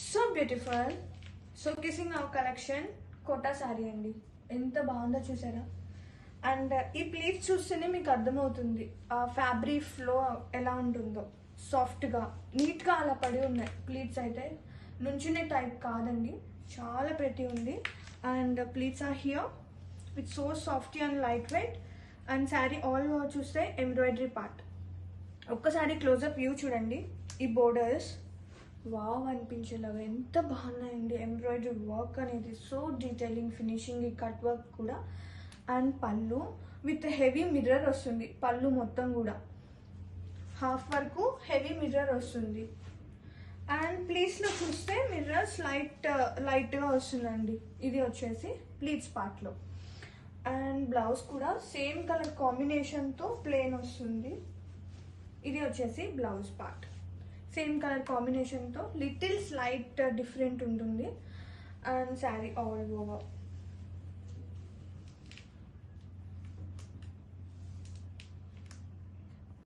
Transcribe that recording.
So beautiful. So కిసింగ్ our collection Kota sari అండి. ఎంత బాగుందో చూసారా. అండ్ ఈ ప్లీట్స్ చూస్తేనే మీకు అర్థమవుతుంది ఆ ఫ్యాబ్రిక్ ఫ్లో ఎలా ఉంటుందో. సాఫ్ట్గా నీట్గా అలా పడి ఉన్నాయి ప్లీట్స్. అయితే నుంచునే టైప్ కాదండి, చాలా ప్రెటీ ఉంది. And pleats are here with so softy and light weight. And sari all over చూస్తే ఎంబ్రాయిడరీ పార్ట్. ఒక్కసారి క్లోజప్ వ్యూ చూడండి. ఈ బోర్డర్స్ వావ్ అనిపించేలాగా ఎంత బాగున్నాయండి. ఎంబ్రాయిడరీ వర్క్ అనేది సో డీటెయిలింగ్, ఫినిషింగ్, ఈ కట్ వర్క్ కూడా. And pallu with heavy mirror వస్తుంది. పళ్ళు మొత్తం కూడా హాఫ్ వరకు హెవీ మిర్రర్ వస్తుంది. అండ్ ప్లీట్స్లో చూస్తే మిర్రర్స్ లైట్గా వస్తుందండి. ఇది వచ్చేసి ప్లీట్స్ పార్ట్లో. అండ్ బ్లౌజ్ కూడా సేమ్ కలర్ కాంబినేషన్తో ప్లెయిన్ వస్తుంది. ఇది వచ్చేసి బ్లౌజ్ పార్ట్, సేమ్ కలర్ కాంబినేషన్తో లిటిల్ స్లైట్ డిఫరెంట్ ఉంటుంది. And sari all over